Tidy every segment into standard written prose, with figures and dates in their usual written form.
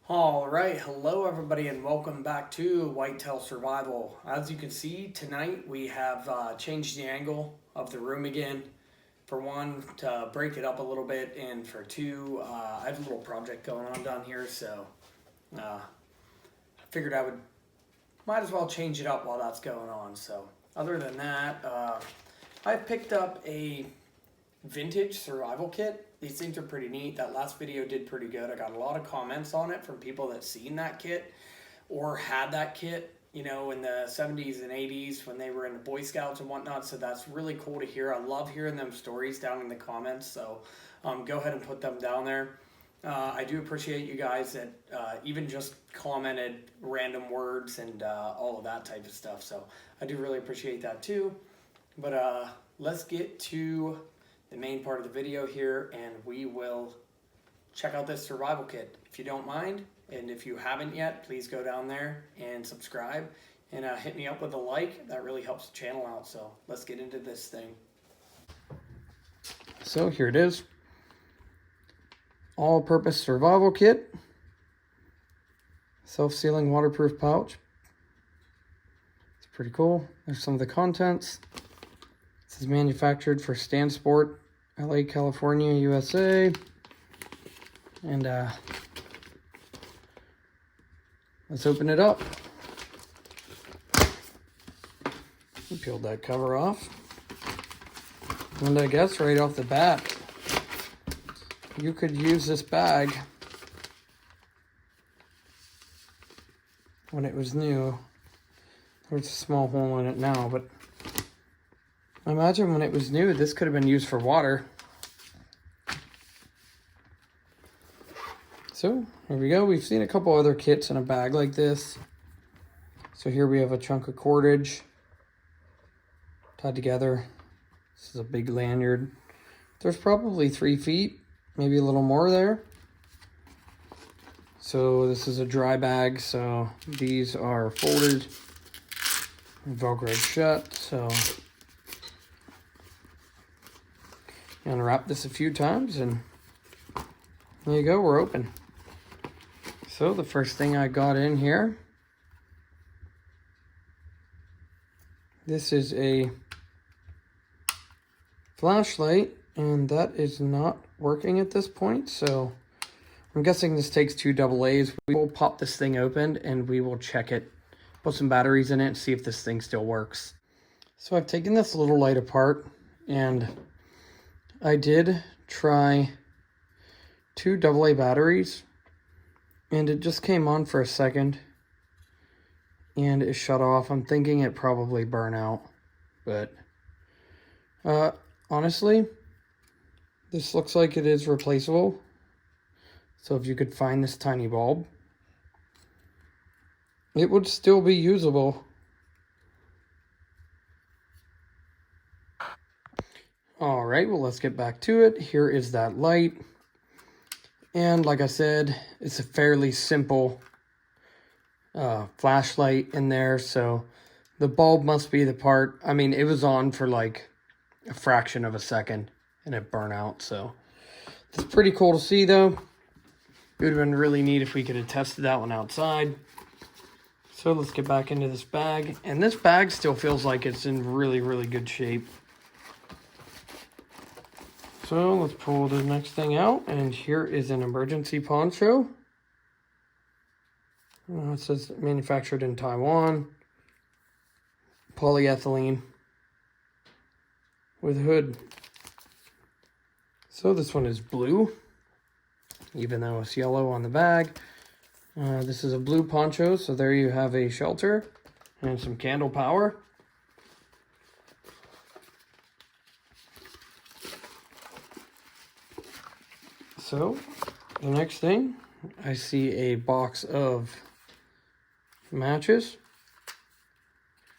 All right, hello everybody, and welcome back to Whitetail Survival. As you can see, tonight we have changed the angle of the room again. For one, to break it up a little bit, and for two, I have a little project going on down here, so I figured might as well change it up while that's going on. So other than that, I've picked up a vintage survival kit. These things are pretty neat. That last video did pretty good. I got a lot of comments on it from people that seen that kit or had that kit, you know, in the 70s and 80s when they were in the Boy Scouts and whatnot. So that's really cool to hear. I love hearing them stories down in the comments. So go ahead and put them down there. I do appreciate you guys that even just commented random words and all of that type of stuff. So I do really appreciate that too. But let's get to the main part of the video here, and we will check out this survival kit if you don't mind. And if you haven't yet, please go down there and subscribe and hit me up with a like. That really helps the channel out. So let's get into this thing. So here it is, all-purpose survival kit, self-sealing waterproof pouch. It's pretty cool. There's some of the contents. This is manufactured for STANSPORT, LA, California, USA. And let's open it up. We peeled that cover off. And I guess right off the bat, you could use this bag when it was new. There's a small hole in it now, but I imagine when it was new, this could have been used for water. So here we go. We've seen a couple other kits in a bag like this. So here we have a chunk of cordage tied together. This is a big lanyard. There's probably 3 feet, maybe a little more there. So this is a dry bag. So these are folded and Velcroed shut. So unwrap this a few times, and there you go, we're open. So the first thing I got in here, this is a flashlight, and that is not working at this point. So I'm guessing this takes 2 AA's. We will pop this thing open and we will check it, put some batteries in it, and see if this thing still works. So I've taken this little light apart, and I did try 2 AA batteries, and it just came on for a second and it shut off. I'm thinking it probably burned out, but honestly, this looks like it is replaceable. So if you could find this tiny bulb, it would still be usable. All right, well, let's get back to it. Here is that light. And like I said, it's a fairly simple flashlight in there. So the bulb must be the part. I mean, it was on for like a fraction of a second and it burned out. So it's pretty cool to see though. It would have been really neat if we could have tested that one outside. So let's get back into this bag. And this bag still feels like it's in really, really good shape. So let's pull the next thing out, and here is an emergency poncho. It says manufactured in Taiwan. Polyethylene with hood. So this one is blue, even though it's yellow on the bag. This is a blue poncho, so there you have a shelter and some candle power. So the next thing, I see a box of matches.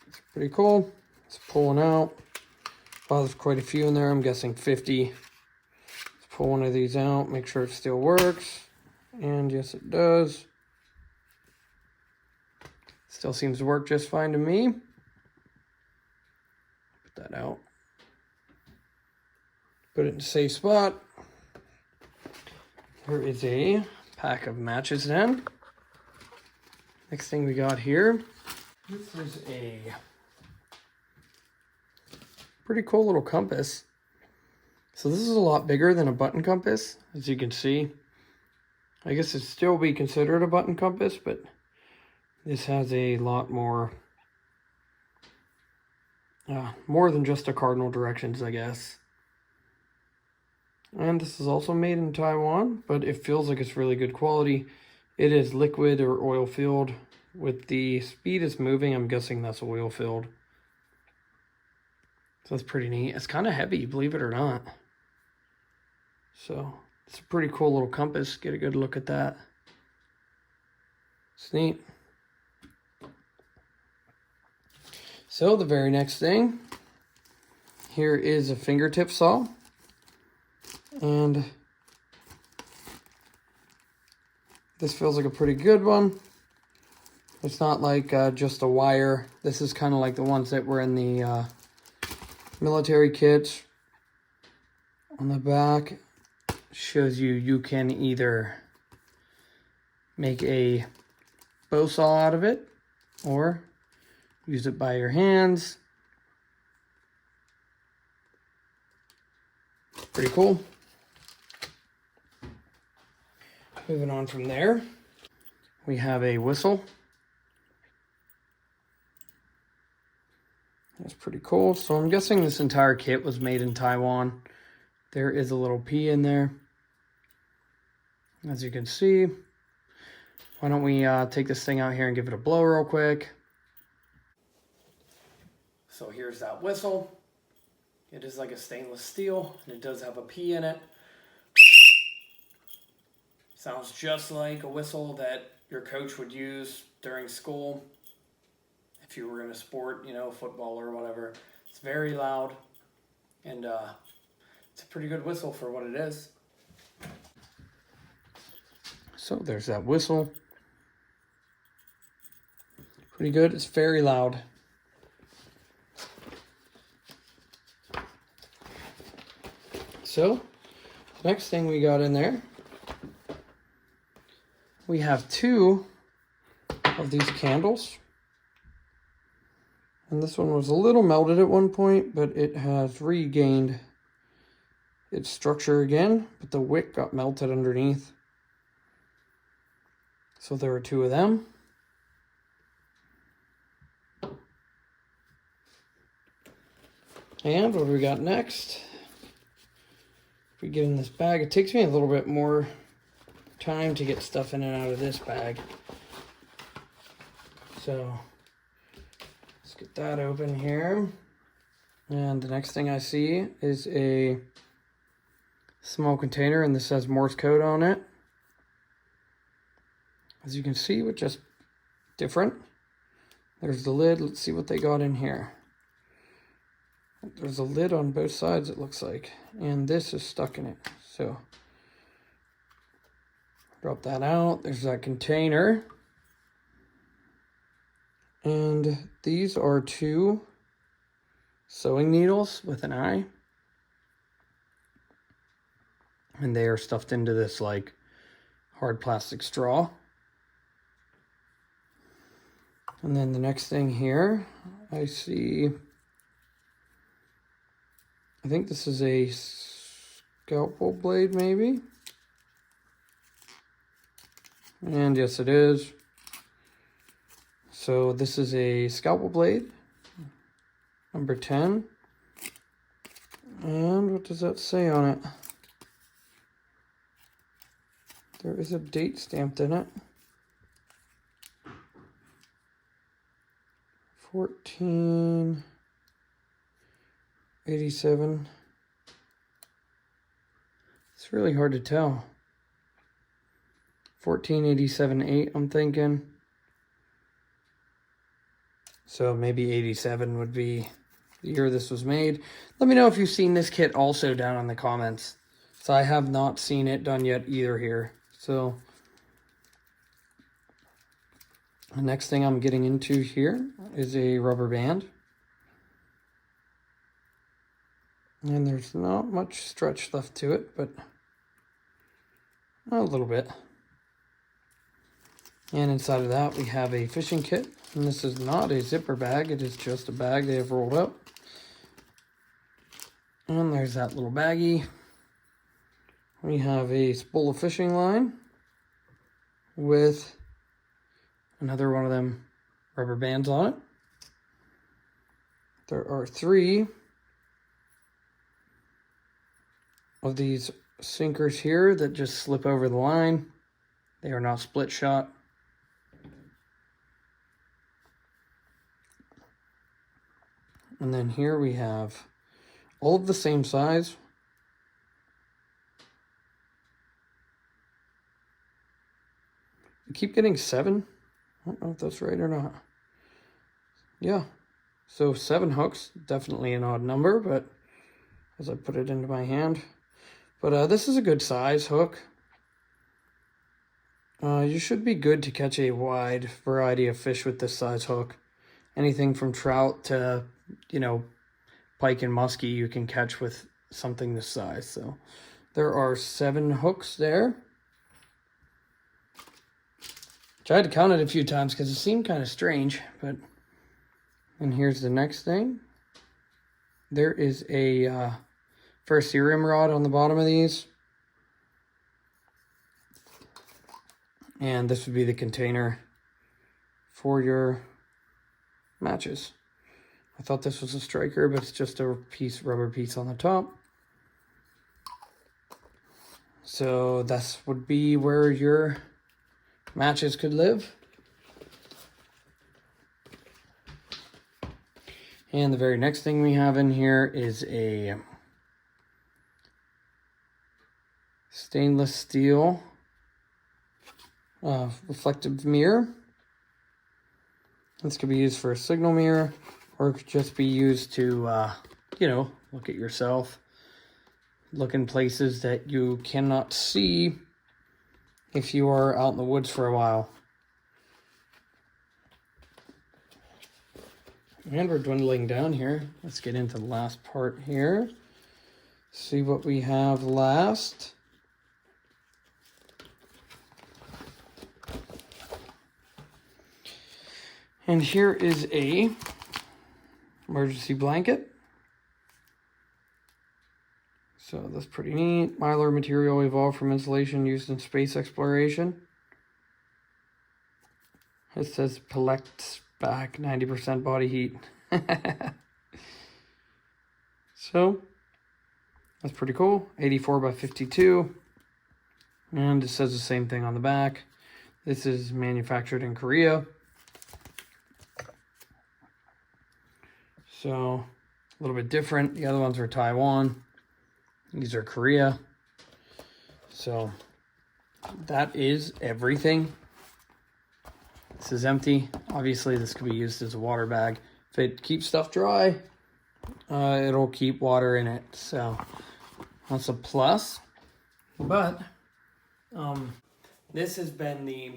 It's pretty cool. It's pulling out. Wow, there's quite a few in there. I'm guessing 50. Let's pull one of these out, make sure it still works. And yes, it does. Still seems to work just fine to me. Put that out. Put it in a safe spot. Here is a pack of matches then. Next thing we got here, this is a pretty cool little compass. So this is a lot bigger than a button compass, as you can see. I guess it'd still be considered a button compass, but this has a lot more than just a cardinal directions, I guess. And this is also made in Taiwan, but it feels like it's really good quality. It is liquid or oil filled. With the speed it's moving, I'm guessing that's oil filled. So that's pretty neat. It's kind of heavy, believe it or not. So it's a pretty cool little compass. Get a good look at that. It's neat. So the very next thing, here is a fingertip saw. And this feels like a pretty good one. It's not like just a wire. This is kind of like the ones that were in the military kits. On the back, shows you can either make a bow saw out of it or use it by your hands. Pretty cool. Moving on from there, we have a whistle. That's pretty cool. So I'm guessing this entire kit was made in Taiwan. There is a little P in there, as you can see. Why don't we take this thing out here and give it a blow real quick. So here's that whistle. It is like a stainless steel, and it does have a P in it. Sounds just like a whistle that your coach would use during school if you were in a sport, you know, football or whatever. It's very loud, and it's a pretty good whistle for what it is. So there's that whistle. Pretty good. It's very loud. So next thing we got in there, we have 2 of these candles. And this one was a little melted at one point, but it has regained its structure again, but the wick got melted underneath. So there are 2 of them. And what do we got next? If we get in this bag, it takes me a little bit more time to get stuff in and out of this bag. So let's get that open here. And the next thing I see is a small container, and this has Morse code on it. As you can see, which is different. There's the lid. Let's see what they got in here. There's a lid on both sides, it looks like, and this is stuck in it. So drop that out. There's that container. And these are 2 sewing needles with an eye. And they are stuffed into this like hard plastic straw. And then the next thing here, I see, I think this is a scalpel blade maybe. And yes, it is. So this is a scalpel blade, number 10. And what does that say on it? There is a date stamped in it. 1487. It's really hard to tell. 1487-8, I'm thinking. So maybe 87 would be the year this was made. Let me know if you've seen this kit also down in the comments. So I have not seen it done yet either here. So the next thing I'm getting into here is a rubber band. And there's not much stretch left to it, but a little bit. And inside of that, we have a fishing kit. And this is not a zipper bag. It is just a bag they have rolled up. And there's that little baggie. We have a spool of fishing line with another one of them rubber bands on it. There are 3 of these sinkers here that just slip over the line. They are not split shot. And then here we have all of the same size. I keep getting 7. I don't know if that's right or not. Yeah. So 7 hooks, definitely an odd number, but as I put it into my hand. But this is a good size hook. You should be good to catch a wide variety of fish with this size hook. Anything from trout to, you know, pike and muskie you can catch with something this size. So there are 7 hooks there. Tried to count it a few times because it seemed kind of strange, but... And here's the next thing. There is a ferrocerium rod on the bottom of these. And this would be the container for your matches. I thought this was a striker, but it's just a rubber piece on the top. So that would be where your matches could live. And the very next thing we have in here is a stainless steel reflective mirror. This could be used for a signal mirror, or it could just be used to, you know, look at yourself, look in places that you cannot see if you are out in the woods for a while. And we're dwindling down here. Let's get into the last part here. See what we have last. And here is a emergency blanket. So that's pretty neat. Mylar material evolved from insulation used in space exploration. It says collects back 90% body heat. So that's pretty cool. 84 by 52. And it says the same thing on the back. This is manufactured in Korea. So a little bit different. The other ones are Taiwan. These are Korea. So that is everything. This is empty. Obviously, this could be used as a water bag. If it keeps stuff dry, it'll keep water in it. So that's a plus. But this has been the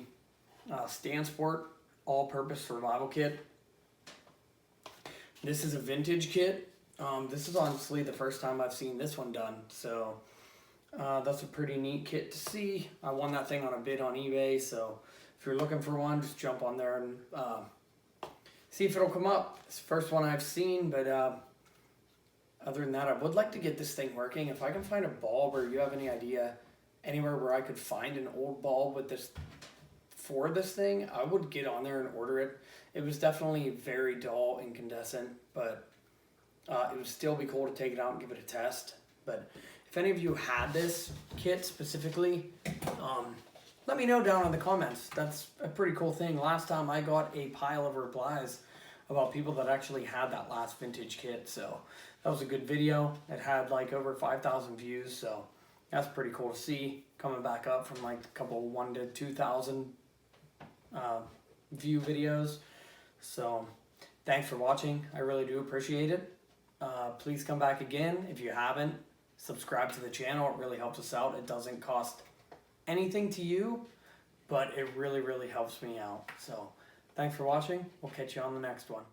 STANSPORT all-purpose survival kit. This is a vintage kit. This is honestly the first time I've seen this one done. So that's a pretty neat kit to see. I won that thing on a bid on eBay. So if you're looking for one, just jump on there and see if it'll come up. It's the first one I've seen, but other than that, I would like to get this thing working. If I can find a bulb, or you have any idea anywhere where I could find an old bulb with this for this thing, I would get on there and order it. It was definitely very dull, incandescent, but it would still be cool to take it out and give it a test. But if any of you had this kit specifically, let me know down in the comments. That's a pretty cool thing. Last time I got a pile of replies about people that actually had that last vintage kit. So that was a good video. It had like over 5,000 views. So that's pretty cool to see. Coming back up from like a couple 1,000 to 2,000 view videos. So thanks for watching. I really do appreciate it. Please come back again if you haven't. Subscribe to the channel. It really helps us out. It doesn't cost anything to you, but it really, really helps me out. So thanks for watching. We'll catch you on the next one.